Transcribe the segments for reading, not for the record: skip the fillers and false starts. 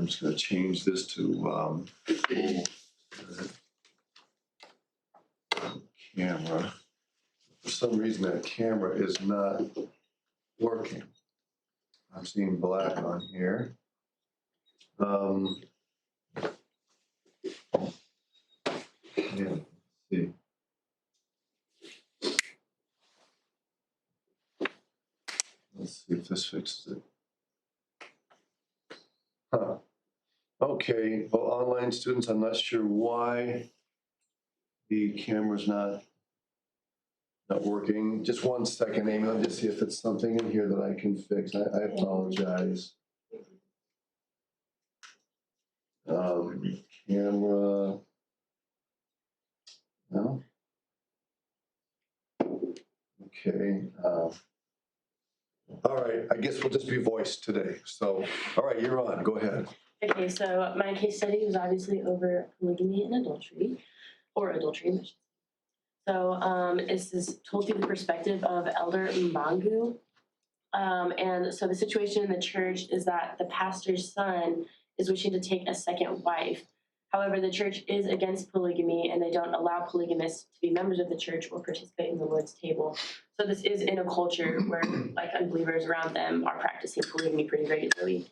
just going to change this to camera. For some reason, that camera is not working. I'm seeing black on here. Yeah, let's see. Let's see if this fixes it. Huh. Okay, well, online students, I'm not sure why the camera's not working. Just 1 second, Amy. Let me just see if it's something in here that I can fix. I apologize. Camera. No. Okay. All right. I guess we'll just be voice today. So, all right, you're on. Go ahead. Okay, so my case study was obviously over polygamy and adultery, or adultery. So this is told through the perspective of Elder Mbangu. And so the situation in the church is that the pastor's son is wishing to take a second wife. However, the church is against polygamy, and they don't allow polygamists to be members of the church or participate in the Lord's table. So this is in a culture where, like, unbelievers around them are practicing polygamy pretty regularly.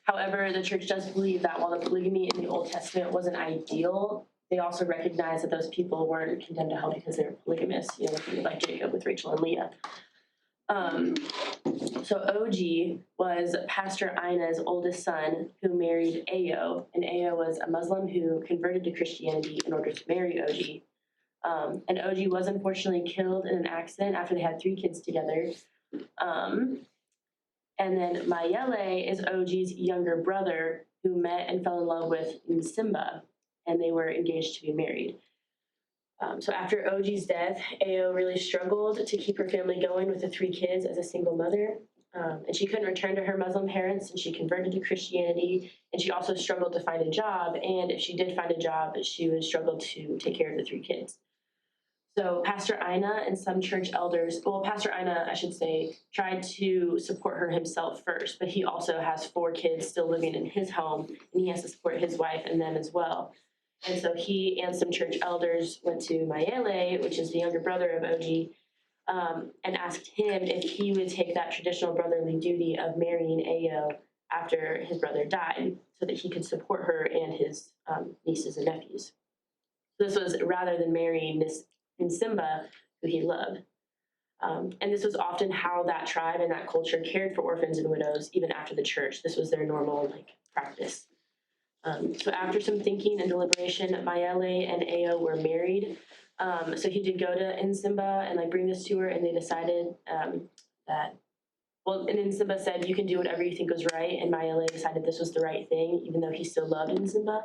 However, the church does believe that while the polygamy in the Old Testament wasn't ideal, they also recognize that those people weren't condemned to hell because they were polygamists, like Jacob with Rachel and Leah. So OG was Pastor Ina's oldest son who married Ayo, and Ayo was a Muslim who converted to Christianity in order to marry OG. And OG was unfortunately killed in an accident after they had 3 kids together. And then Mayele is OG's younger brother who met and fell in love with Nsimba, and they were engaged to be married. So after OG's death, Ayo really struggled to keep her family going with the 3 kids as a single mother. And she couldn't return to her Muslim parents, and she converted to Christianity. And she also struggled to find a job. And if she did find a job, she would struggle to take care of the 3 kids. So Pastor Ina and some church elders, well, Pastor Ina, I should say, tried to support her himself first, but he also has 4 kids still living in his home, and he has to support his wife and them as well. And so he and some church elders went to Mayele, which is the younger brother of OG, and asked him if he would take that traditional brotherly duty of marrying Ayo after his brother died so that he could support her and his nieces and nephews. So this was rather than marrying Miss Nsimba, who he loved. And this was often how that tribe and that culture cared for orphans and widows even after the church. This was their normal practice. So after some thinking and deliberation, Mayele and Ayo were married. So he did go to Nsimba and bring this to her, and they decided that, well, and Nsimba said, you can do whatever you think was right, and Mayele decided this was the right thing, even though he still loved Nsimba.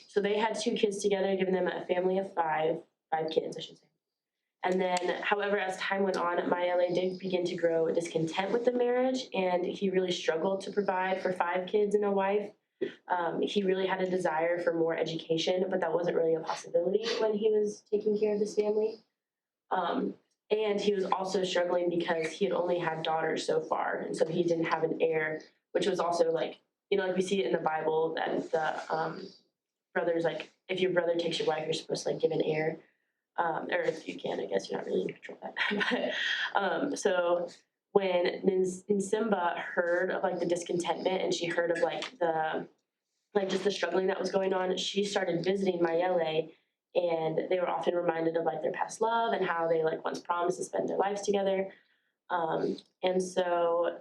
So they had 2 kids together, giving them a family of 5 kids, I should say. And then, however, as time went on, Mayele did begin to grow discontent with the marriage, and he really struggled to provide for 5 kids and a wife. He really had a desire for more education, but that wasn't really a possibility when he was taking care of his family. And he was also struggling because he had only had daughters so far, and so he didn't have an heir, which was also we see it in the Bible that the brothers, if your brother takes your wife, you're supposed to give an heir. Or if you can, I guess you're not really in control of that. But so when Nsimba heard of the discontentment, and she heard of just the struggling that was going on, she started visiting Mayele, and they were often reminded of their past love and how they once promised to spend their lives together. And so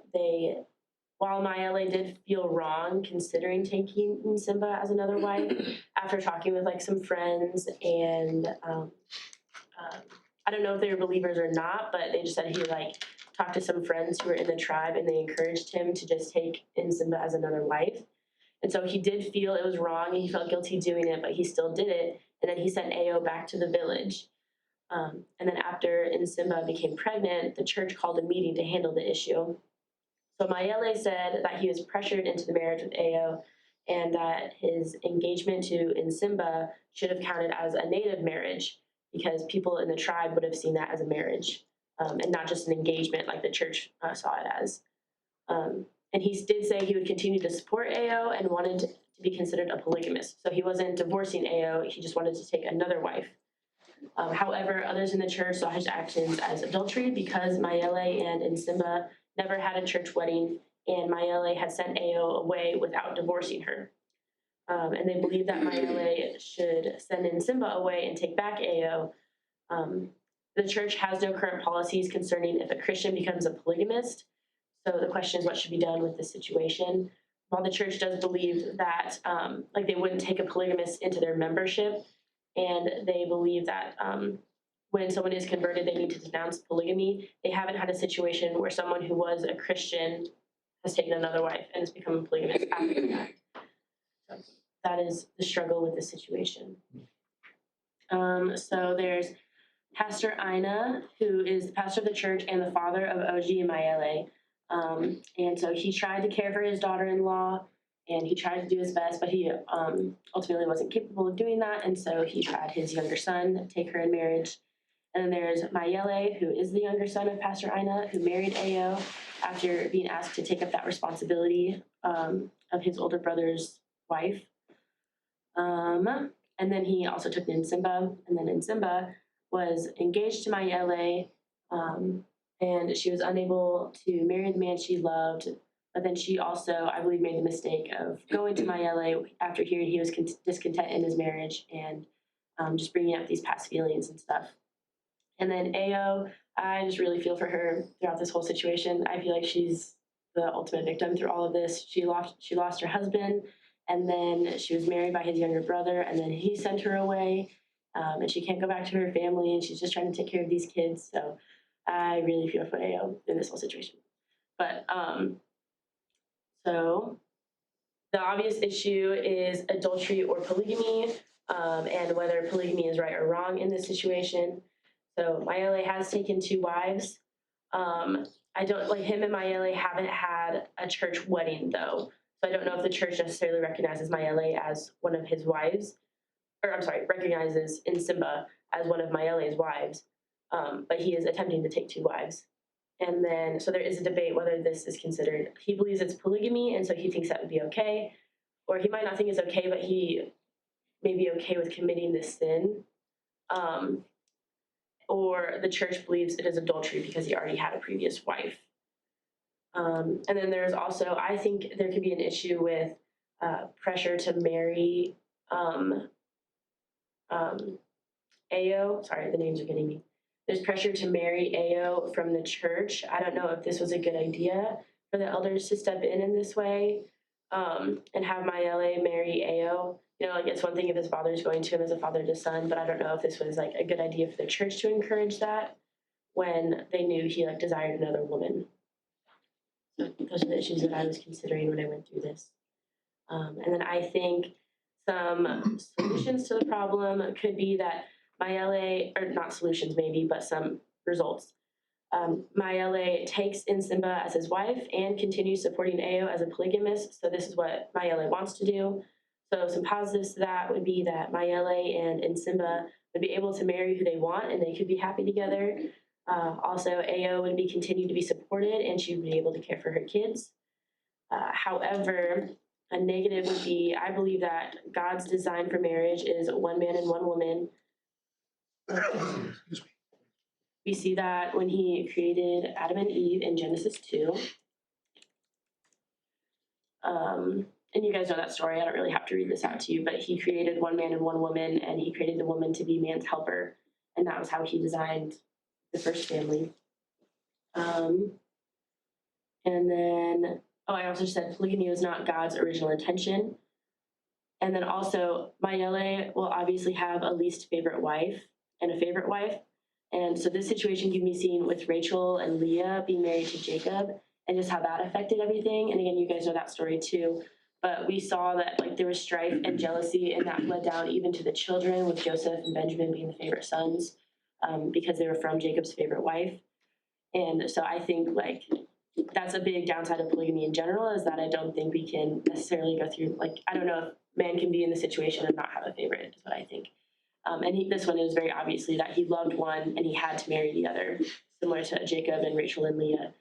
while Mayele did feel wrong considering taking Nsimba as another wife, after talking with some friends and I don't know if they were believers or not, but they just said he talked to some friends who were in the tribe, and they encouraged him to just take Nsimba as another wife. And so he did feel it was wrong, and he felt guilty doing it, but he still did it. And then he sent Ayo back to the village. And then after Nsimba became pregnant, the church called a meeting to handle the issue. So Mayele said that he was pressured into the marriage with Ayo, and that his engagement to Nsimba should have counted as a native marriage, because people in the tribe would have seen that as a marriage, and not just an engagement like the church saw it as. And he did say he would continue to support Ao and wanted to be considered a polygamist. So he wasn't divorcing Ao, he just wanted to take another wife. However, others in the church saw his actions as adultery because Mayele and Nsimba never had a church wedding, and Mayele had sent Ao away without divorcing her. And they believe that Mayele should send Nsimba away and take back Ao. The church has no current policies concerning if a Christian becomes a polygamist. So the question is what should be done with this situation. While the church does believe that they wouldn't take a polygamist into their membership, and they believe that when someone is converted, they need to denounce polygamy, they haven't had a situation where someone who was a Christian has taken another wife and has become a polygamist after that. So that is the struggle with the situation. So there's Pastor Ina, who is the pastor of the church and the father of OG and Mayele. And so he tried to care for his daughter-in-law, and he tried to do his best, but he ultimately wasn't capable of doing that, and so he had his younger son take her in marriage. And then there's Mayele, who is the younger son of Pastor Ina, who married Ao after being asked to take up that responsibility of his older brother's wife. And then he also took Nsimba, and then Nsimba was engaged to Mayele, and she was unable to marry the man she loved. But then she also, I believe, made the mistake of going to Mayele after hearing he was discontent in his marriage and just bringing up these past feelings and stuff. And then Ao, I just really feel for her throughout this whole situation. I feel like she's the ultimate victim through all of this. She lost her husband, and then she was married by his younger brother, and then he sent her away, and she can't go back to her family, and she's just trying to take care of these kids. So I really feel for Ao in this whole situation. But so the obvious issue is adultery or polygamy, and whether polygamy is right or wrong in this situation. So Mayele has taken 2 wives. I don't like him and Mayele haven't had a church wedding though. So I don't know if the church necessarily recognizes Mayele as one of his wives, or I'm sorry, recognizes Nsimba as one of Mayele's wives. But he is attempting to take 2 wives. And then, so there is a debate whether this is considered, he believes it's polygamy, and so he thinks that would be okay. Or he might not think it's okay, but he may be okay with committing this sin. Or the church believes it is adultery because he already had a previous wife. And then there's also, I think there could be an issue with pressure to marry Ao. Sorry, the names are getting me. There's pressure to marry Ao from the church. I don't know if this was a good idea for the elders to step in this way and have Mayele marry Ao. You know, like it's one thing if his father's going to him as a father to son, but I don't know if this was like a good idea for the church to encourage that when they knew he like desired another woman. So those are the issues that I was considering when I went through this. And then I think some solutions to the problem could be that Mayele, or not solutions maybe, but some results. Mayele takes Nsimba as his wife and continues supporting Ao as a polygamist. So this is what Mayele wants to do. So some positives to that would be that Mayele and Nsimba would be able to marry who they want and they could be happy together. Also, Ao would be continued to be supported and she would be able to care for her kids. However, a negative would be, I believe that God's design for marriage is 1 man and 1 woman. We see that when he created Adam and Eve in Genesis 2. And you guys know that story. I don't really have to read this out to you, but he created 1 man and 1 woman, and he created the woman to be man's helper. And that was how he designed the first family. And then, I also said polygamy was not God's original intention. And then also, Mayele will obviously have a least favorite wife and a favorite wife. And so this situation can be seen with Rachel and Leah being married to Jacob and just how that affected everything. And again, you guys know that story too. But we saw that like there was strife and jealousy, and that led down even to the children, with Joseph and Benjamin being the favorite sons because they were from Jacob's favorite wife. And so I think like that's a big downside of polygamy in general, is that I don't think we can necessarily go through, like, I don't know if man can be in the situation and not have a favorite, is what I think. And this one is very obviously that he loved one and he had to marry the other, similar to Jacob and Rachel and Leah.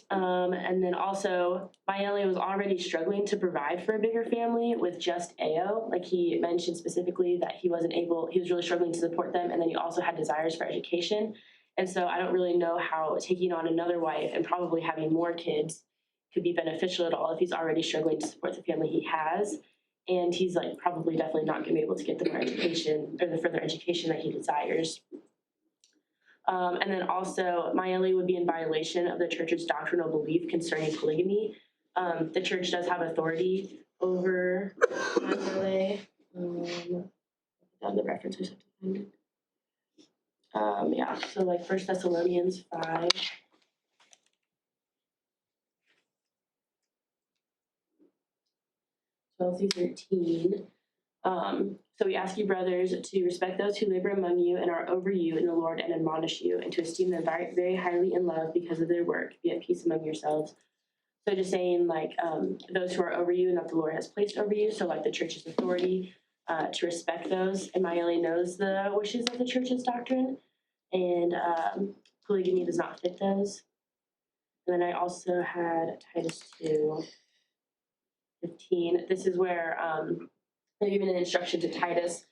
And then also, Mayele was already struggling to provide for a bigger family with just Ao. Like he mentioned specifically that he was really struggling to support them, and then he also had desires for education. And so I don't really know how taking on another wife and probably having more kids could be beneficial at all if he's already struggling to support the family he has. And he's like probably definitely not going to be able to get the more education or the further education that he desires. And then also, Mayele would be in violation of the church's doctrinal belief concerning polygamy. The church does have authority over Mayele. Down the reference, I just have to find it. Yeah, so like 1 Thessalonians 5. 12 through 13. So we ask you, brothers, to respect those who labor among you and are over you in the Lord and admonish you, and to esteem them very, very highly in love because of their work. Be at peace among yourselves. So just saying, like, those who are over you and that the Lord has placed over you, so like the church's authority, to respect those. And Mayele knows the wishes of the church's doctrine, and polygamy does not fit those. And then I also had Titus 2:15. This is where they're given an instruction to Titus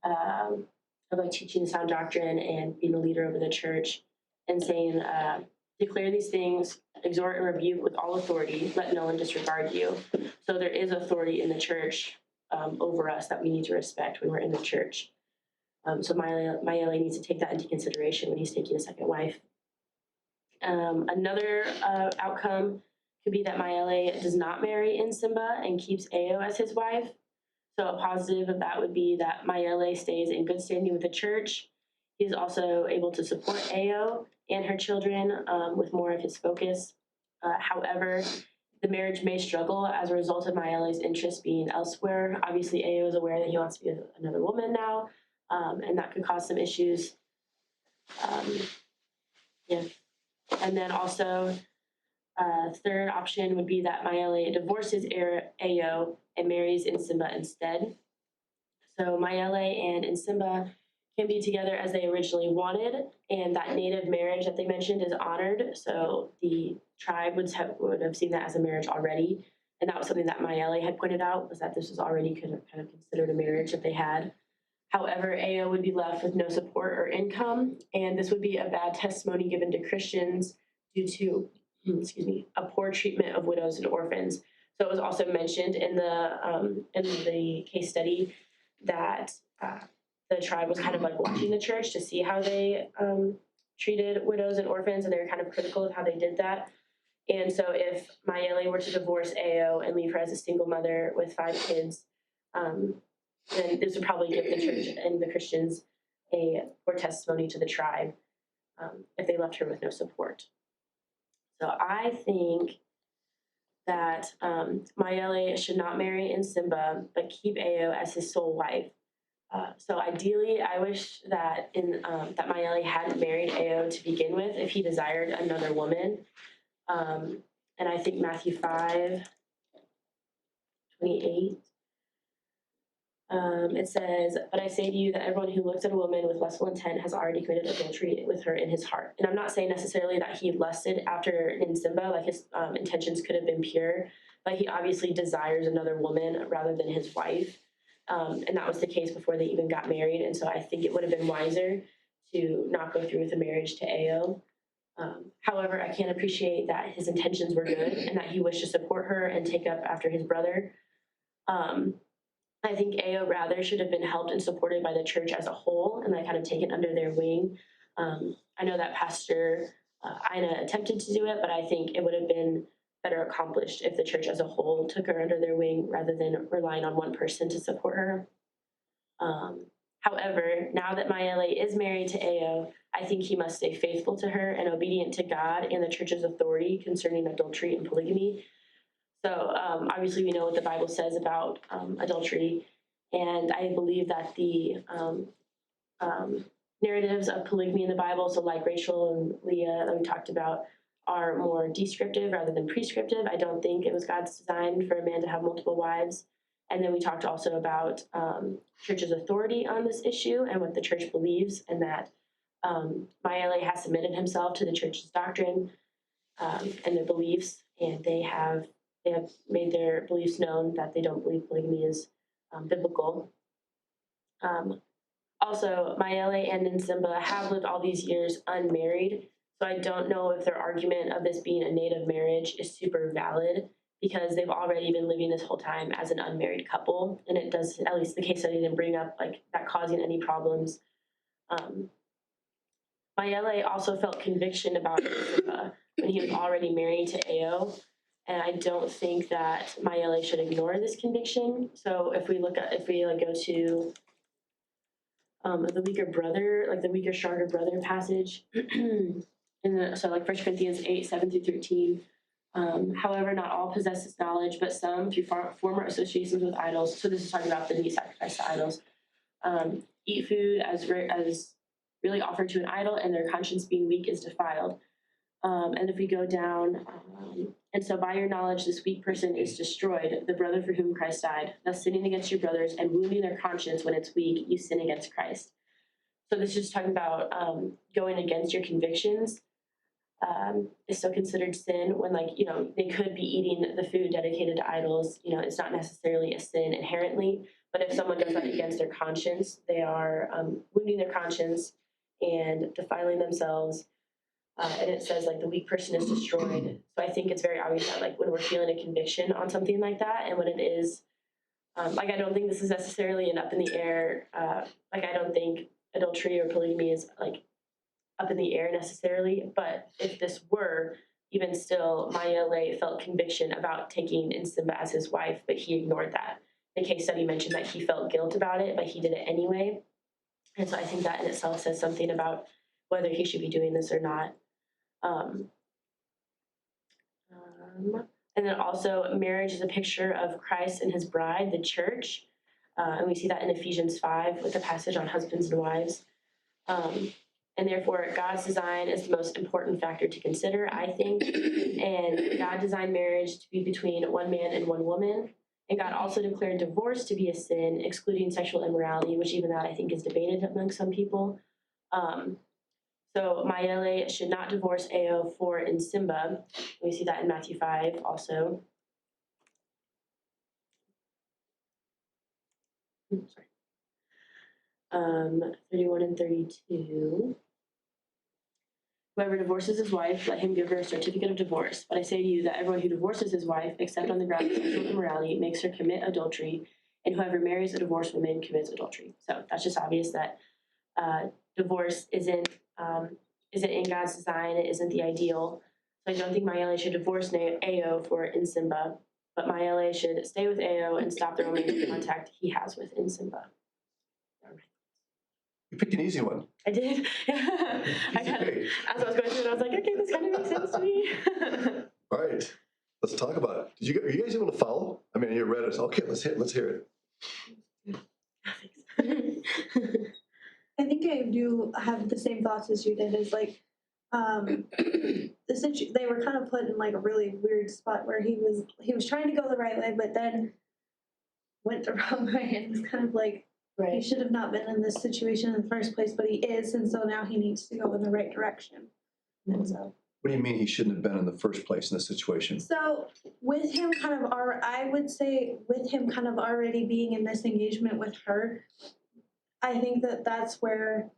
of like teaching sound doctrine and being a leader over the church, and saying, declare these things, exhort and rebuke with all authority, let no one disregard you. So there is authority in the church over us that we need to respect when we're in the church. So Mayele needs to take that into consideration when he's taking a second wife. Another outcome could be that Mayele does not marry Nsimba and keeps Ao as his wife. So a positive of that would be that Mayele stays in good standing with the church. He is also able to support Ao and her children with more of his focus. However, the marriage may struggle as a result of Mayele's interest being elsewhere. Obviously, Ao is aware that he wants to be with another woman now, and that could cause some issues. Yeah. And then also, third option would be that Mayele divorces Ao and marries Nsimba instead. So Mayele and Nsimba can be together as they originally wanted, and that native marriage that they mentioned is honored. So the tribe would have seen that as a marriage already, and that was something that Mayele had pointed out, was that this was already kind of considered a marriage that they had. However, Ao would be left with no support or income, and this would be a bad testimony given to Christians due to, a poor treatment of widows and orphans. So it was also mentioned in the case study that the tribe was kind of like watching the church to see how they treated widows and orphans, and they were kind of critical of how they did that. And so if Mayele were to divorce Ao and leave her as a single mother with 5 kids, then this would probably give the church and the Christians a poor testimony to the tribe if they left her with no support. So I think that Mayele should not marry Nsimba, but keep Ao as his sole wife. So ideally, I wish that that Mayele hadn't married Ao to begin with if he desired another woman. And I think Matthew 5:28. It says, but I say to you that everyone who looks at a woman with lustful intent has already committed adultery with her in his heart. And I'm not saying necessarily that he lusted after Nsimba, like his intentions could have been pure, but he obviously desires another woman rather than his wife. And that was the case before they even got married. And so I think it would have been wiser to not go through with a marriage to Ao. However, I can appreciate that his intentions were good and that he wished to support her and take up after his brother. I think Ao rather should have been helped and supported by the church as a whole and like kind of taken under their wing. I know that Pastor Ina attempted to do it, but I think it would have been better accomplished if the church as a whole took her under their wing rather than relying on one person to support her. However, now that Mayele is married to Ao, I think he must stay faithful to her and obedient to God and the church's authority concerning adultery and polygamy. So obviously we know what the Bible says about adultery, and I believe that the narratives of polygamy in the Bible, so like Rachel and Leah that we talked about, are more descriptive rather than prescriptive. I don't think it was God's design for a man to have multiple wives. And then we talked also about church's authority on this issue and what the church believes, and that Mayele has submitted himself to the church's doctrine. and their beliefs, and they have made their beliefs known that they don't believe polygamy is biblical. Also, Mayele and Nsimba have lived all these years unmarried, so I don't know if their argument of this being a native marriage is super valid because they've already been living this whole time as an unmarried couple, and it does, at least the case study didn't bring up like that causing any problems. Mayele also felt conviction about Nsimba when he was already married to Ao, and I don't think that Mayele should ignore this conviction. So if we go to the weaker brother, like the weaker, stronger brother passage. So like 1 Corinthians 8, 7 through 13. However, not all possess this knowledge, but some through former associations with idols. So this is talking about the meat sacrifice to idols. Eat food as really offered to an idol, and their conscience being weak is defiled. And if we go down, and so by your knowledge, this weak person is destroyed, the brother for whom Christ died. Thus, sinning against your brothers and wounding their conscience when it's weak, you sin against Christ. So this is talking about going against your convictions is still considered sin when, like, they could be eating the food dedicated to idols. It's not necessarily a sin inherently, but if someone does that against their conscience, they are wounding their conscience and defiling themselves. And it says like the weak person is destroyed. So I think it's very obvious that like when we're feeling a conviction on something like that, and when it is, like I don't think this is necessarily an up in the air. Like I don't think adultery or polygamy is like up in the air necessarily. But if this were, even still, Mayele felt conviction about taking Nsimba as his wife, but he ignored that. The case study mentioned that he felt guilt about it, but he did it anyway. And so I think that in itself says something about whether he should be doing this or not. And then also, marriage is a picture of Christ and his bride, the church. And we see that in Ephesians 5 with the passage on husbands and wives. And therefore, God's design is the most important factor to consider, I think. And God designed marriage to be between one man and one woman. And God also declared divorce to be a sin, excluding sexual immorality, which even that I think is debated among some people. So Mayele should not divorce Ao for Nsimba. We see that in Matthew 5 also. 31 and 32. Whoever divorces his wife, let him give her a certificate of divorce. But I say to you that everyone who divorces his wife, except on the ground of sexual immorality, makes her commit adultery, and whoever marries a divorced woman commits adultery. So that's just obvious that divorce isn't in God's design. It isn't the ideal. So I don't think Mayele should divorce Ao for Nsimba, but Mayele should stay with Ao and stop the romantic contact he has with Nsimba. You picked an easy one. I did. As I was going through it, I was like, okay, this kind of makes sense to me. All right, let's talk about it. Are you guys able to follow? I mean, you read it. Okay, let's hear it. I think I do have the same thoughts as you did. Is like, they were kind of put in like a really weird spot where he was trying to go the right way, but then went the wrong way, and was kind of like, right. He should have not been in this situation in the first place, but he is, and so now he needs to go in the right direction. And so. What do you mean he shouldn't have been in the first place in this situation? So with him I would say with him kind of already being in this engagement with her, I think that's where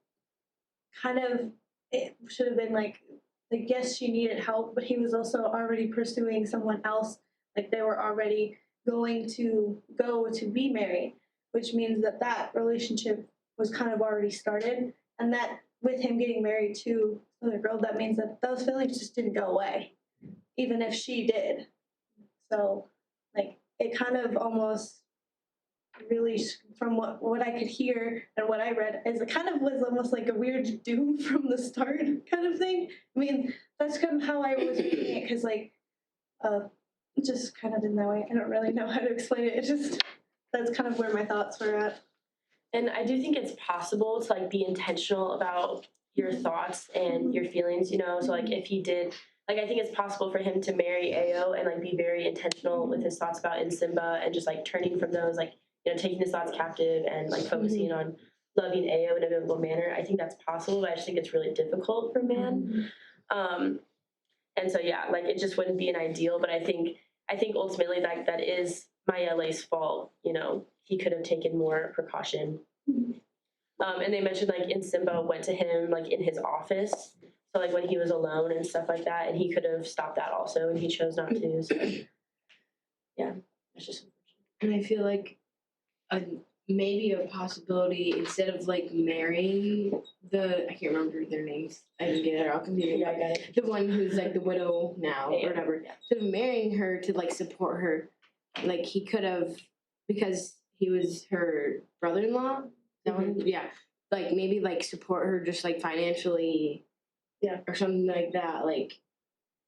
kind of it should have been like yes, she needed help, but he was also already pursuing someone else. Like they were already going to go to be married, which means that relationship was kind of already started. And that with him getting married to another girl, that means that those feelings just didn't go away, even if she did. So like it kind of almost really, from what I could hear and what I read, is it kind of was almost like a weird doom from the start kind of thing. I mean, that's kind of how I was reading it, because like just kind of in that way. I don't really know how to explain it. It just, that's kind of where my thoughts were at. And I do think it's possible to like be intentional about your thoughts and your feelings, So like if he did, like I think it's possible for him to marry Ao and like be very intentional with his thoughts about Nsimba and just like turning from those, like, taking his thoughts captive and like focusing on loving Ao in a biblical manner. I think that's possible, but I just think it's really difficult for man. And so, yeah, like, it just wouldn't be an ideal, but I think ultimately that is Mayele's fault. You know, he could have taken more precaution. And they mentioned, like, Nsimba went to him, like, in his office. So, like, when he was alone and stuff like that, and he could have stopped that also, and he chose not to. So, yeah, that's just unfortunate. And I feel like maybe a possibility, instead of like marrying I can't remember their names. I didn't get it all confused. Yeah, I got it. The one who's like the widow now Yeah, or whatever. yeah. Instead of marrying her to like support her, like he could have, because he was her brother-in-law. That one, yeah. Like maybe like support her just like financially, yeah, or something like that. Like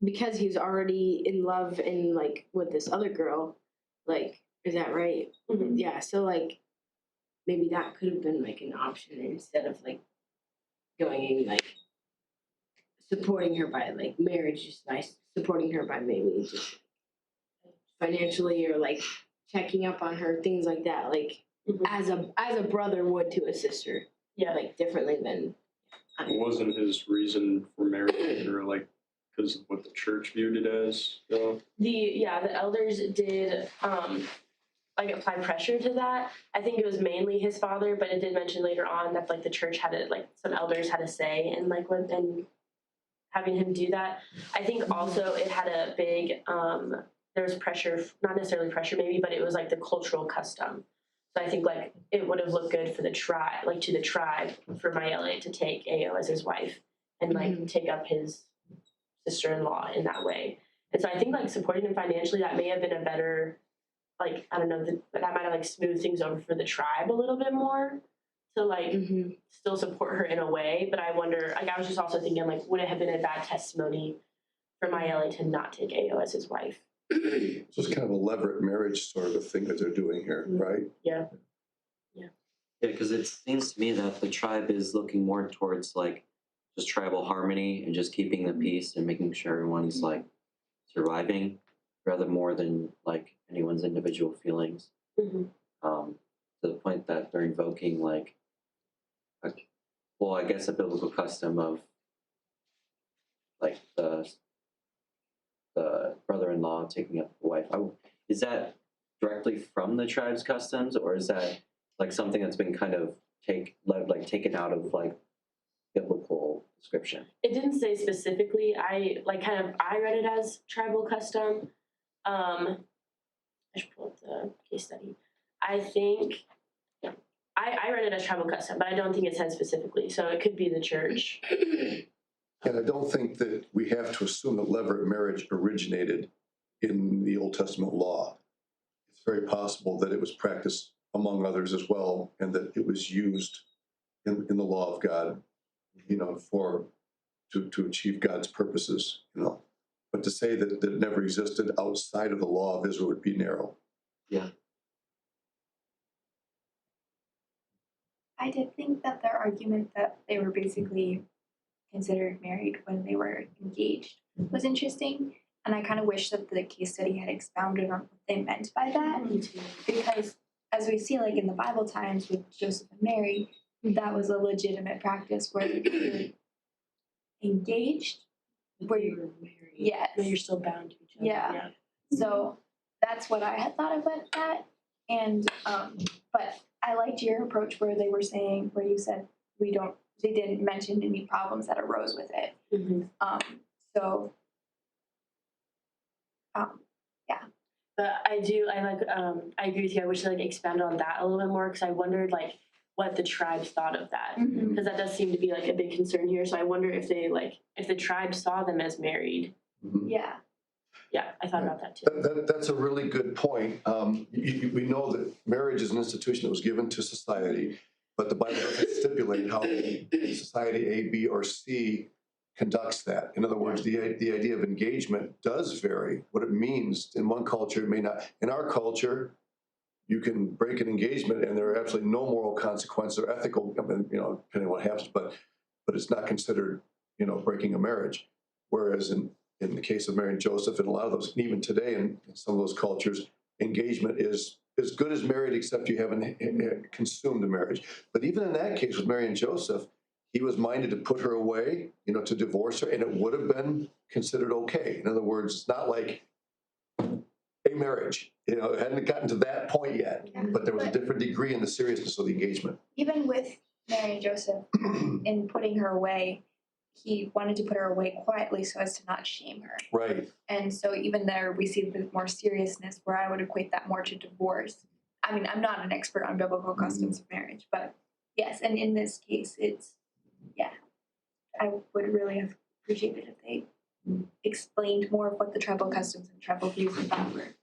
because he was already in love and like with this other girl. Like, is that right? Mm-hmm. Yeah. So like maybe that could have been like an option instead of like going in like supporting her by like marriage, just by supporting her by maybe just financially or like checking up on her, things like that, like as a brother would to a sister. Yeah, like differently than. Wasn't his reason for marrying her like because of what the church viewed it as? the elders did like apply pressure to that. I think it was mainly his father, but it did mention later on that like the church had it, like some elders had a say in like when and having him do that. I think also it had a big there was pressure, not necessarily pressure maybe, but it was like the cultural custom. So I think like it would have looked good for the tribe, like to the tribe, for Mayele to take Ao as his wife and like take up his sister-in-law in that way. And so I think like supporting him financially, that may have been a better, like, I don't know, that might have like smoothed things over for the tribe a little bit more to like still support her in a way. But I wonder, like, I was just also thinking, like, would it have been a bad testimony for Mayele to not take Ao as his wife? So it's kind of a levirate marriage sort of a thing that they're doing here, right? Yeah. Yeah, because it seems to me that the tribe is looking more towards like just tribal harmony and just keeping the peace and making sure everyone's like surviving, rather more than like anyone's individual feelings. To the point that they're invoking like, well, I guess a biblical custom of like the brother-in-law taking up the wife. Is that directly from the tribe's customs, or is that like something that's been kind of taken out of like biblical description? It didn't say specifically. I read it as tribal custom. I should pull up the case study. I think I read it as tribal custom, but I don't think it said specifically. So it could be the church. And I don't think that we have to assume that levirate marriage originated in the Old Testament law. It's very possible that it was practiced among others as well, and that it was used in the law of God, you know, to achieve God's purposes, you know. But to say that it never existed outside of the law of Israel would be narrow. Yeah. I did think that their argument that they were basically considered married when they were engaged was interesting. And I kind of wish that the case study had expounded on what they meant by that. Because as we see, like in the Bible times with Joseph and Mary, that was a legitimate practice where they were engaged, where you were married. Yes. But you're still bound to each other. Yeah. So that's what I had thought about that. And but I liked your approach where they were saying, where you said they didn't mention any problems that arose with it. Yeah. But I agree with you. I wish they like expanded on that a little bit more, because I wondered like what the tribes thought of that, because that does seem to be like a big concern here. So I wonder if the tribe saw them as married. Yeah. Yeah, I thought about that too. That's a really good point. We know that marriage is an institution that was given to society, but the Bible doesn't stipulate how society A, B, or C conducts that. In other words, the idea of engagement does vary. What it means in one culture, it may not. In our culture, you can break an engagement and there are absolutely no moral consequence or ethical, you know, depending on what happens, but it's not considered, you know, breaking a marriage. Whereas in the case of Mary and Joseph, and a lot of those, even today in some of those cultures, engagement is as good as married, except you haven't consumed the marriage. But even in that case with Mary and Joseph, he was minded to put her away, to divorce her, and it would have been considered okay. In other words, it's not like a marriage, it hadn't gotten to that point yet, but there was a different degree in the seriousness of the engagement. Even with Mary and Joseph, in putting her away, he wanted to put her away quietly so as to not shame her. Right. And so even there, we see the more seriousness, where I would equate that more to divorce. I mean, I'm not an expert on biblical customs of marriage, but yes, and in this case, I would really have appreciated if they explained more of what the tribal customs and tribal views of that were.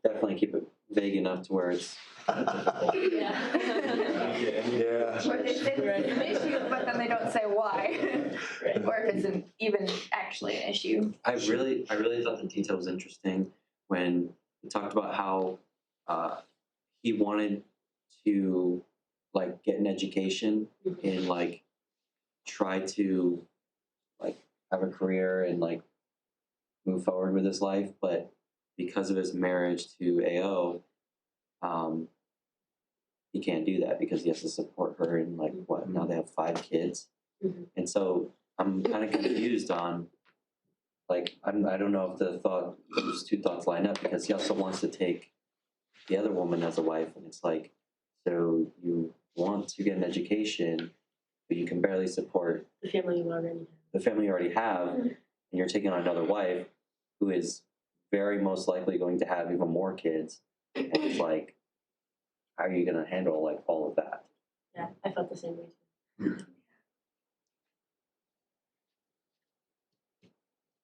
Definitely keep it vague enough to where it's Yeah. Yeah. Or they say this is an issue, but then they don't say why. Right. Or if it's even actually an issue. I really thought the detail was interesting when he talked about how he wanted to like get an education and like try to like have a career and like move forward with his life, but because of his marriage to AO, he can't do that because he has to support her and like what now they have 5 kids, and so I'm kind of confused on like I don't know if those two thoughts line up because he also wants to take the other woman as a wife, and it's like so you want to get an education, but you can barely support The family you already have. the family you already have, and you're taking on another wife who is very most likely going to have even more kids, and it's like, how are you going to handle like all of that? Yeah, I felt the same way too.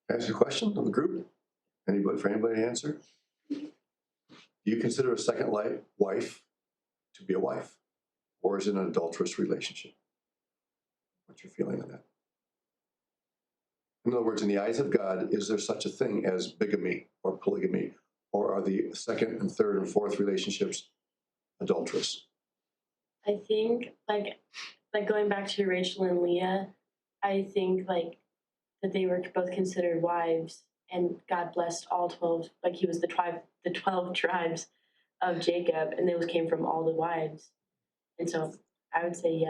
Can I ask you a question of the group? For anybody to answer? Do you consider a second wife to be a wife? Or is it an adulterous relationship? What's your feeling on that? In other words, in the eyes of God, is there such a thing as bigamy or polygamy? Or are the second and third and fourth relationships adulterous? I think like going back to Rachel and Leah, I think like that they were both considered wives, and God blessed all 12. Like he was the 12 tribes of Jacob, and those came from all the wives. And so I would say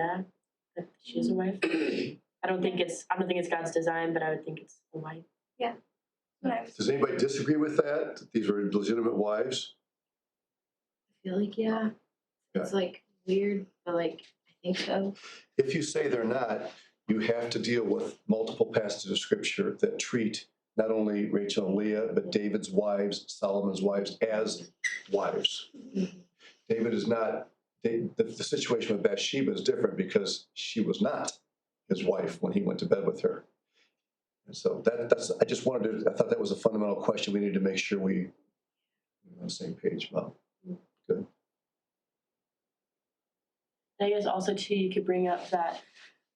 that she is a wife. I don't think it's God's design, but I would think it's a wife. Does anybody disagree with that? That these were legitimate wives? I feel like, it's like weird, but like, I think so. If you say they're not, you have to deal with multiple passages of scripture that treat not only Rachel and Leah, but David's wives, Solomon's wives as wives. David is not, the situation with Bathsheba is different because she was not his wife when he went to bed with her. And so I thought that was a fundamental question we need to make sure we're on the same page about. Good. I guess also too, you could bring up that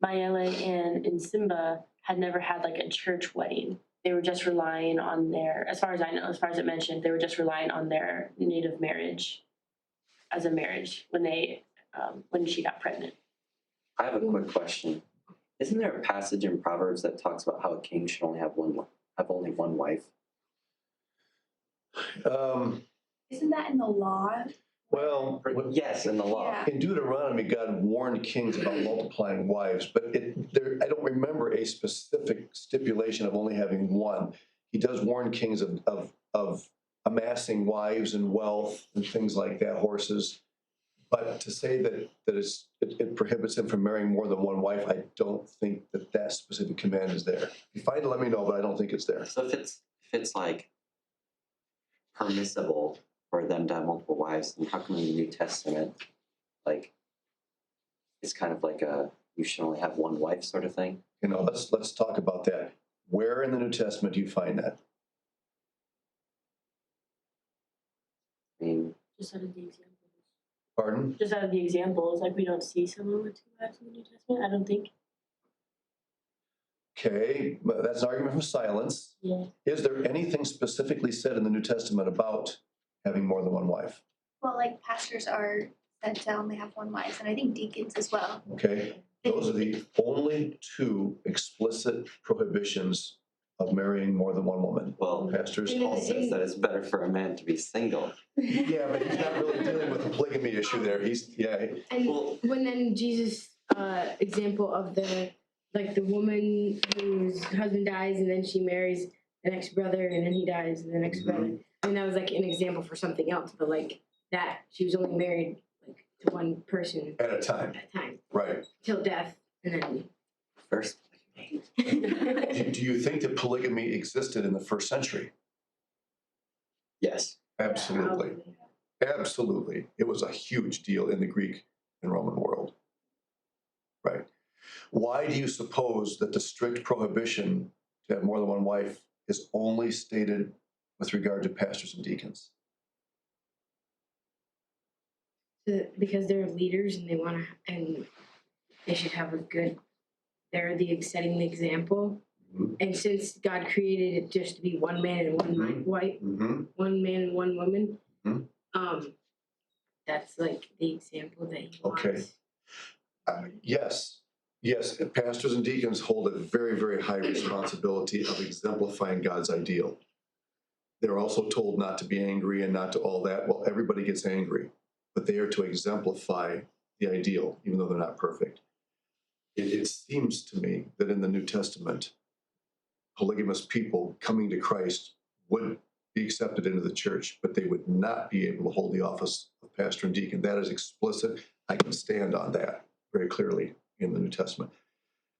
Mayele and Simba had never had like a church wedding. They were just relying on as far as I know, as far as it mentioned, they were just relying on their native marriage as a marriage when she got pregnant. I have a quick question. Isn't there a passage in Proverbs that talks about how a king should only have only one wife? Isn't that in the law? Well, Yes, in the law. Yeah. in Deuteronomy, God warned kings about multiplying wives, but I don't remember a specific stipulation of only having one. He does warn kings of amassing wives and wealth and things like that, horses. But to say that it prohibits him from marrying more than one wife, I don't think that specific command is there. If you find it, let me know, but I don't think it's there. So if it's like permissible for them to have multiple wives, then how come in the New Testament, like it's kind of like you should only have one wife sort of thing? Let's talk about that. Where in the New Testament do you find that? I mean, Just out of the examples. Pardon? Just out of the examples, like we don't see someone with 2 wives in the New Testament. I don't think. Okay, that's an argument from silence. Yeah. Is there anything specifically said in the New Testament about having more than one wife? Well, like pastors are said to only have one wife, and I think deacons as well. Okay, those are the only 2 explicit prohibitions of marrying more than one woman. well, Pastors. Paul says that it's better for a man to be single. Yeah, but he's not really dealing with the polygamy issue there. And when then Jesus example of the woman whose husband dies and then she marries the next brother and then he dies and the next brother. I mean, that was like an example for something else, but like that she was only married like to one person At a time, right. till death, and then First. Do you think that polygamy existed in the first century? Yes. Absolutely. Absolutely. It was a huge deal in the Greek and Roman world. Right. Why do you suppose that the strict prohibition to have more than one wife is only stated with regard to pastors and deacons? because they're leaders and they want to, and they should have a good. They're setting the example, and since God created it just to be one man and one wife, one man and one woman, that's like the example that He wants. Okay. Yes, pastors and deacons hold a very, very high responsibility of exemplifying God's ideal. They're also told not to be angry and not to all that. Well, everybody gets angry, but they are to exemplify the ideal, even though they're not perfect. It seems to me that in the New Testament, polygamous people coming to Christ would be accepted into the church, but they would not be able to hold the office of pastor and deacon. That is explicit. I can stand on that very clearly in the New Testament.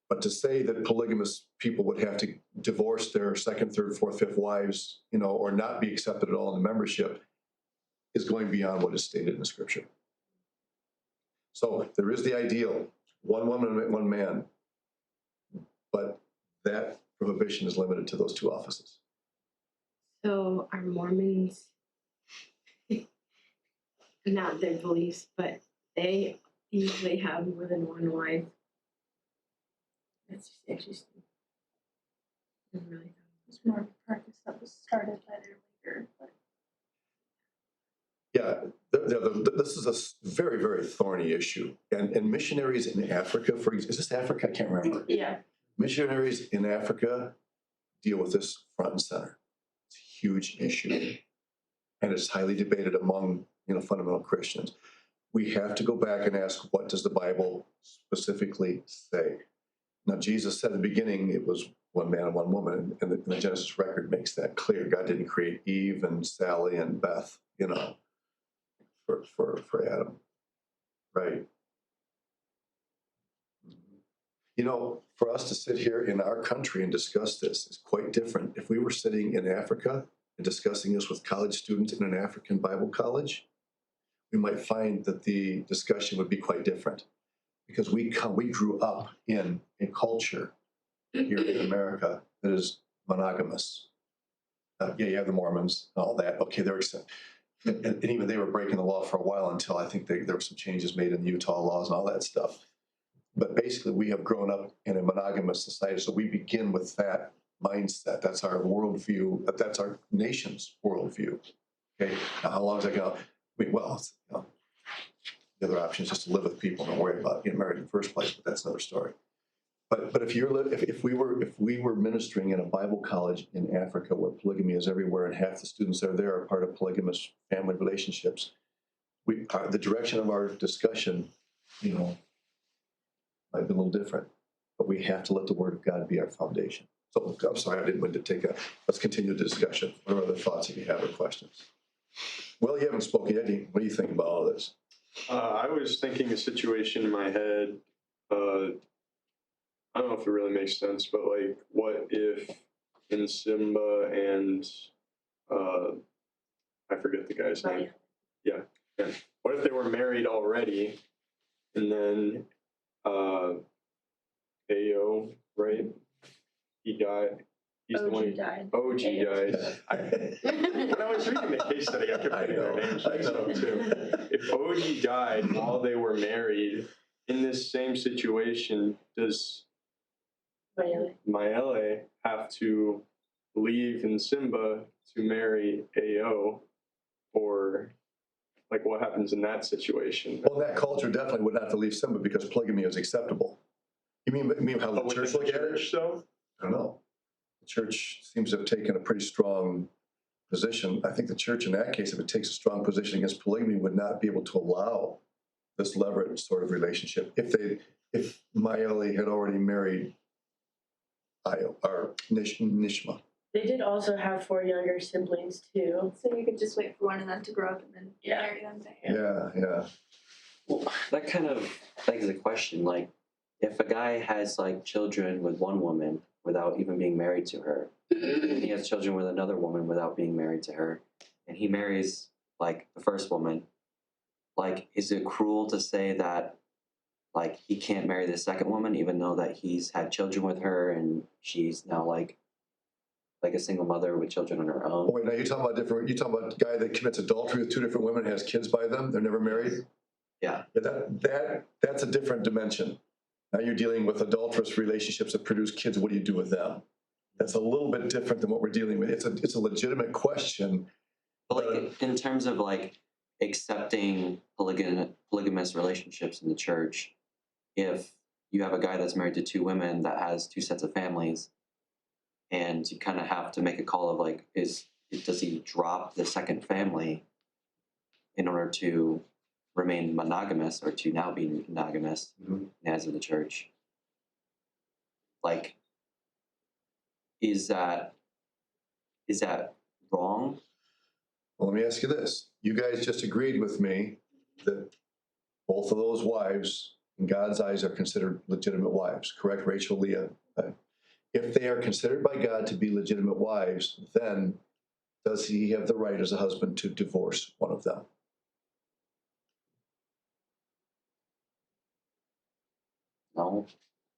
But to say that polygamous people would have to divorce their second, third, fourth, fifth wives, or not be accepted at all in the membership is going beyond what is stated in the scripture. So there is the ideal, one woman, one man, but that prohibition is limited to those two offices. So are Mormons, not their beliefs, but they usually have more than one wife. That's just interesting. Really It's more of a practice that was started by their leader. But Yeah, this is a very, very thorny issue. And missionaries in Africa, is this Africa? I can't remember. Yeah. Missionaries in Africa deal with this front and center. It's a huge issue. And it's highly debated among fundamental Christians. We have to go back and ask, what does the Bible specifically say? Now, Jesus said at the beginning it was one man and one woman, and the Genesis record makes that clear. God didn't create Eve and Sally and Beth, for Adam, right? For us to sit here in our country and discuss this is quite different. If we were sitting in Africa and discussing this with college students in an African Bible college, we might find that the discussion would be quite different, because we grew up in a culture here in America that is monogamous. You have the Mormons and all that. Okay, they're accepted. And even they were breaking the law for a while until I think there were some changes made in the Utah laws and all that stuff. But basically, we have grown up in a monogamous society, so we begin with that mindset. That's our worldview. That's our nation's worldview. Okay, now how long is that going to? The other option is just to live with people and don't worry about getting married in the first place. But that's another story. But if we were ministering in a Bible college in Africa where polygamy is everywhere and half the students that are there are part of polygamous family relationships, the direction of our discussion, might be a little different. But we have to let the Word of God be our foundation. So I'm sorry, I didn't mean to let's continue the discussion. What are other thoughts if you have or questions? Well, you haven't spoken yet. What do you think about all this? I was thinking a situation in my head. I don't know if it really makes sense, but like, what if in Simba and I forget the guy's name. Yeah. What if they were married already, and then Ao, right? He died. He's the one who died. OG died. When I was reading the case study, I kept getting their names mixed up too. If OG died while they were married, in this same situation, does Maele have to leave in Simba to marry Ao, or like what happens in that situation? Well, that culture definitely would have to leave Simba because polygamy is acceptable. You mean how the church look at it? So? I don't know. The church seems to have taken a pretty strong position. I think the church in that case, if it takes a strong position against polygamy, would not be able to allow this levirate sort of relationship if they if Mayeli had already married Nishma. They did also have 4 younger siblings too. So you could just wait for one of them to grow up and then Yeah. marry them. Yeah. Well, that kind of begs the question, like, if a guy has like children with one woman without even being married to her, and he has children with another woman without being married to her, and he marries like the first woman, like, is it cruel to say that like he can't marry the second woman even though that he's had children with her and she's now like a single mother with children on her own? Oh, wait, now you're talking about a guy that commits adultery with 2 different women, has kids by them, they're never married? Yeah. That's a different dimension. Now you're dealing with adulterous relationships that produce kids. What do you do with them? That's a little bit different than what we're dealing with. It's a legitimate question. But like in terms of like accepting polygamous relationships in the church, if you have a guy that's married to 2 women that has 2 sets of families, and you kind of have to make a call of like, does he drop the second family in order to remain monogamous or to now be monogamous as in the church? Like, is that wrong? Well, let me ask you this. You guys just agreed with me that both of those wives, in God's eyes, are considered legitimate wives, correct, Rachel, Leah? If they are considered by God to be legitimate wives, then does he have the right as a husband to divorce one of them? No,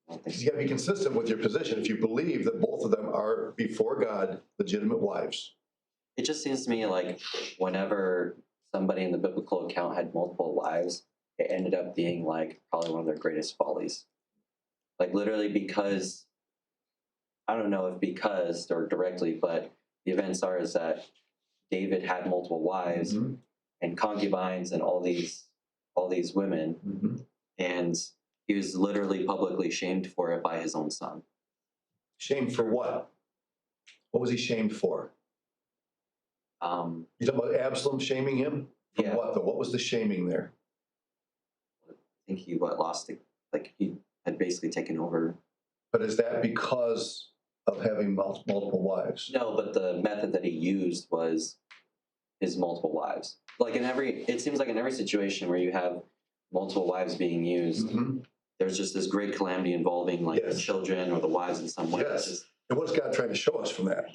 I don't think You got to be consistent with your position if you believe that both of them are, before God, legitimate wives. It just seems to me like whenever somebody in the biblical account had multiple wives, it ended up being like probably one of their greatest follies. Like literally because, I don't know if because or directly, but the events are is that David had multiple wives and concubines and all these women, and he was literally publicly shamed for it by his own son. Shamed for what? What was he shamed for? You talking about Absalom shaming him? For Yeah. what though? What was the shaming there? I think he lost it, like he had basically taken over. But is that because of having multiple wives? No, but the method that he used was his multiple wives. Like it seems like in every situation where you have multiple wives being used, there's just this great calamity involving like the children or the wives in some way. Yes. And what's God trying to show us from that?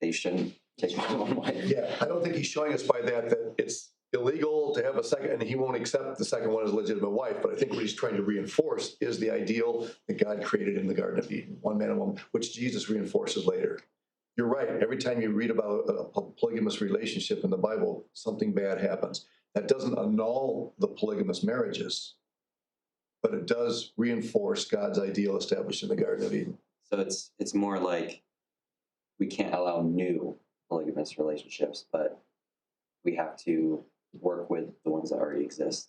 They shouldn't take more than one wife. Yeah, I don't think he's showing us by that it's illegal to have a second, and he won't accept the second one as a legitimate wife. But I think what he's trying to reinforce is the ideal that God created in the Garden of Eden, one man and woman, which Jesus reinforces later. You're right. Every time you read about a polygamous relationship in the Bible, something bad happens. That doesn't annul the polygamous marriages, but it does reinforce God's ideal established in the Garden of Eden. So it's more like we can't allow new polygamous relationships, but we have to work with the ones that already exist.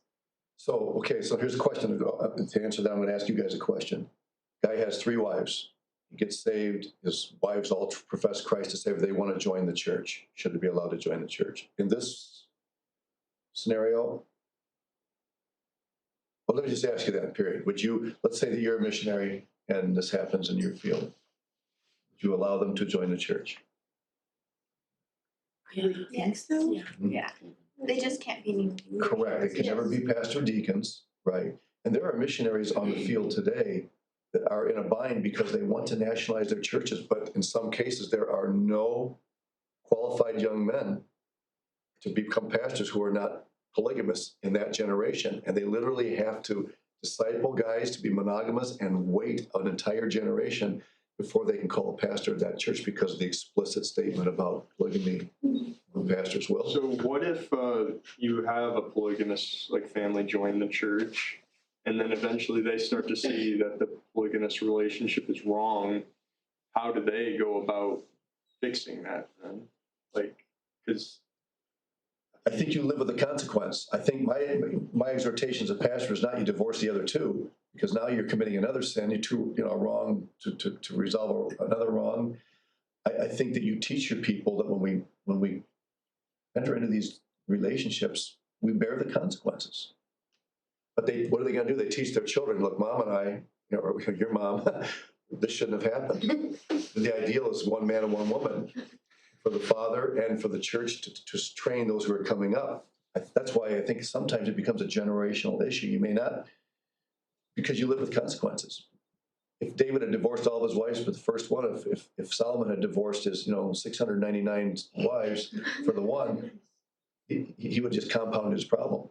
So, okay, so here's a question to answer that. I'm going to ask you guys a question. Guy has 3 wives. He gets saved. His wives all profess Christ as Savior. They want to join the church. Should they be allowed to join the church? In this scenario, well, let me just ask you that, period. Let's say that you're a missionary and this happens in your field. Would you allow them to join the church? Yes. so. Yeah. They just can't be new. Correct. They can never be pastor deacons, right? And there are missionaries on the field today that are in a bind because they want to nationalize their churches, but in some cases there are no qualified young men to become pastors who are not polygamous in that generation. And they literally have to disciple guys to be monogamous and wait an entire generation before they can call a pastor of that church because of the explicit statement about polygamy of pastors' will. So what if you have a polygamous like family join the church, and then eventually they start to see that the polygamous relationship is wrong? How do they go about fixing that then? Like, because I think you live with the consequence. I think my exhortation as a pastor is not you divorce the other 2, because now you're committing another sin, a wrong to resolve another wrong. I think that you teach your people that when we enter into these relationships, we bear the consequences. But what are they going to do? They teach their children, look, mom and I, or your mom, this shouldn't have happened. The ideal is one man and one woman for the father and for the church to train those who are coming up. That's why I think sometimes it becomes a generational issue. You may not, because you live with consequences. If David had divorced all of his wives for the first one, if Solomon had divorced his 699 wives for the one, he would just compound his problem.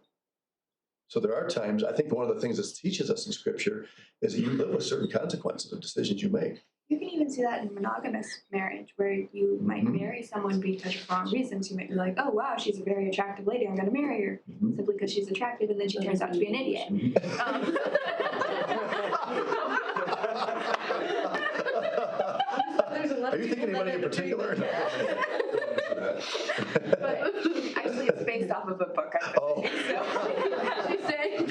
So there are times, I think one of the things that teaches us in Scripture is that you live with certain consequences of decisions you make. You can even see that in monogamous marriage, where you might marry someone because of wrong reasons. You might be like, oh, wow, she's a very attractive lady. I'm going to marry her simply because she's attractive, and then she turns out to be an idiot. Are you thinking anybody in particular? But actually, it's based off of a book I've been reading, so she's saying,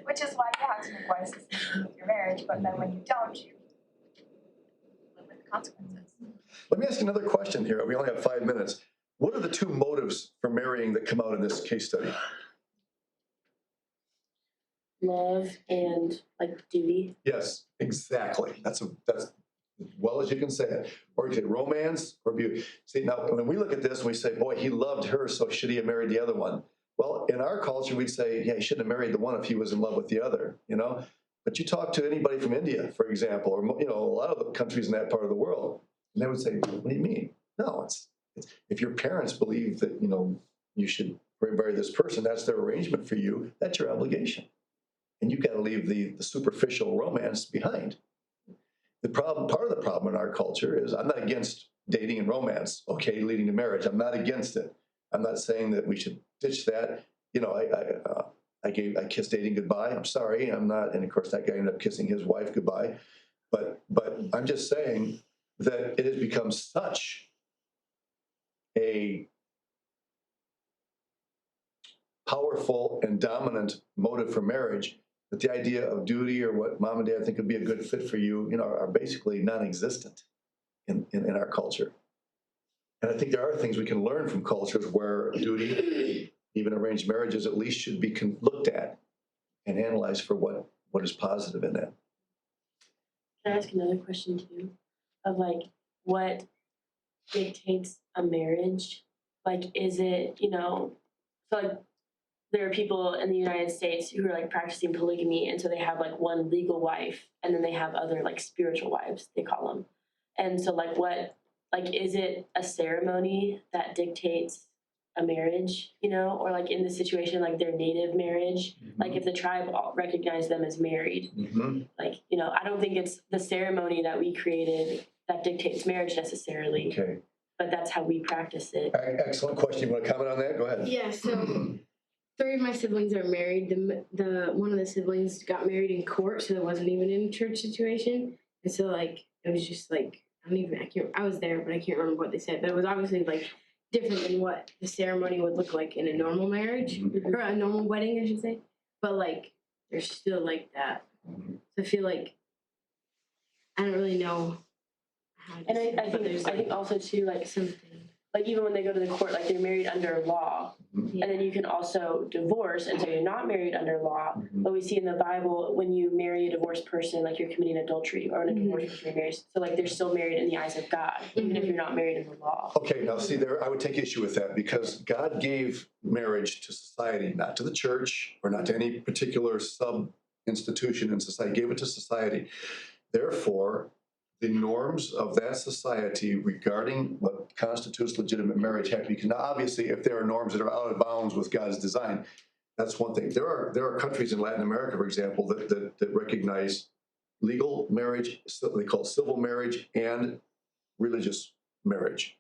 which is why you have to make wise decisions with your marriage, but then when you don't, you live with the consequences. Let me ask you another question here. We only have 5 minutes. What are the two motives for marrying that come out in this case study? Love and like duty. Yes, exactly. That's as well as you can say it. Or you say romance or beauty. See, now when we look at this and we say, boy, he loved her, so should he have married the other one? Well, in our culture, we'd say, yeah, he shouldn't have married the one if he was in love with the other, But you talk to anybody from India, for example, or a lot of the countries in that part of the world, and they would say, what do you mean? No, it's if your parents believe that, you should marry this person, that's their arrangement for you, that's your obligation. And you've got to leave the superficial romance behind. Part of the problem in our culture is I'm not against dating and romance, leading to marriage. I'm not against it. I'm not saying that we should ditch that. I kissed dating goodbye. I'm sorry, I'm not. And of course, that guy ended up kissing his wife goodbye. But I'm just saying that it has become such a powerful and dominant motive for marriage that the idea of duty or what mom and dad think would be a good fit for you, are basically non-existent in our culture. And I think there are things we can learn from cultures where duty, even arranged marriages, at least should be looked at and analyzed for what is positive in that. Can I ask another question too? Of what dictates a marriage? Is it, there are people in the United States who are practicing polygamy, and so they have one legal wife, and then they have other spiritual wives, they call them. And so is it a ceremony that dictates a marriage, or in the situation their native marriage, if the tribe recognize them as married, I don't think it's the ceremony that we created that dictates marriage necessarily. Okay. But that's how we practice it. Excellent question. You want to comment on that? Go ahead. Yeah, so 3 of my siblings are married. The one of the siblings got married in court, so it wasn't even in a church situation. And so it was just I was there, but I can't remember what they said. But it was obviously different than what the ceremony would look like in a normal marriage or a normal wedding, I should say. But there's still that. So I feel I don't really know. And I think also too something. Even when they go to the court, they're married under law. Yeah. And then you can also divorce, and so you're not married under law. But we see in the Bible, when you marry a divorced person, you're committing adultery, or in a divorced person you're married. So they're still married in the eyes of God, even if you're not married in the law. Okay, now see there, I would take issue with that because God gave marriage to society, not to the church or not to any particular sub-institution in society. He gave it to society. Therefore, the norms of that society regarding what constitutes legitimate marriage have to be. Now, obviously, if there are norms that are out of bounds with God's design, that's one thing. There are countries in Latin America, for example, that recognize legal marriage, they call civil marriage, and religious marriage.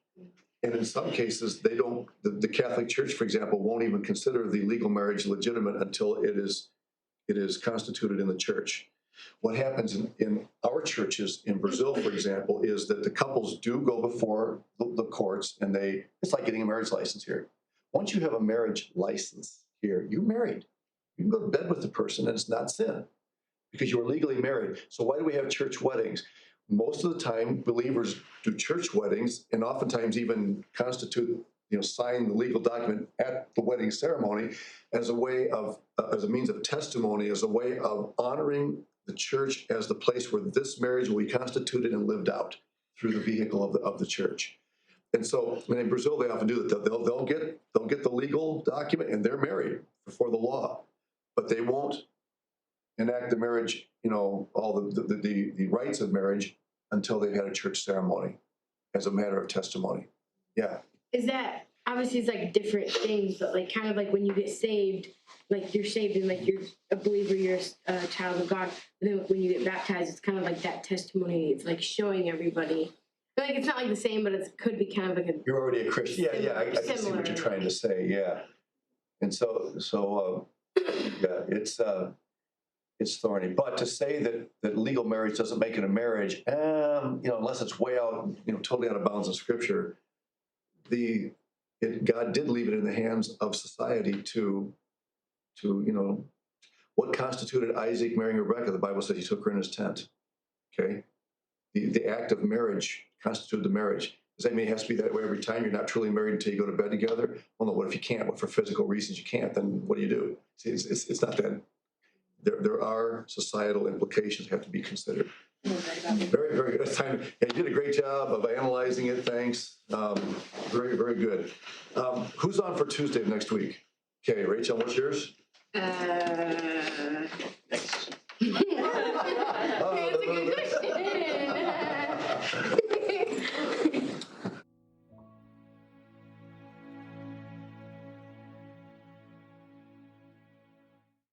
And in some cases, they don't. The Catholic Church, for example, won't even consider the legal marriage legitimate until it is constituted in the church. What happens in our churches in Brazil, for example, is that the couples do go before the courts, and it's like getting a marriage license here. Once you have a marriage license here, you're married. You can go to bed with the person, and it's not sin because you are legally married. So why do we have church weddings? Most of the time, believers do church weddings and oftentimes even constitute sign the legal document at the wedding ceremony as a way of, as a means of testimony, as a way of honoring the church as the place where this marriage will be constituted and lived out through the vehicle of the church. And so, and in Brazil, they often do that. They'll get the legal document and they're married before the law, but they won't enact the marriage, all the rites of marriage until they've had a church ceremony as a matter of testimony. Yeah. Is that, obviously it's like different things, but like kind of like when you get saved, like you're saved and like you're a believer, you're a child of God. But then when you get baptized, it's kind of like that testimony. It's like showing everybody. Like it's not like the same, but it could be kind of like a. You're already a Christian. Yeah, I can see what you're trying to say. Yeah. And so yeah, it's thorny. But to say that legal marriage doesn't make it a marriage, unless it's way out, totally out of bounds of Scripture, God did leave it in the hands of society to what constituted Isaac marrying Rebekah. The Bible says he took her in his tent. Okay, the act of marriage constituted the marriage. Does that mean it has to be that way every time? You're not truly married until you go to bed together? Well, no. What if you can't? What for physical reasons you can't? Then what do you do? See, it's not that. There are societal implications that have to be considered. Very, very good. Time. Yeah, you did a great job of analyzing it. Thanks. Very, very good. Who's on for Tuesday of next week? Okay, Rachel, what's yours?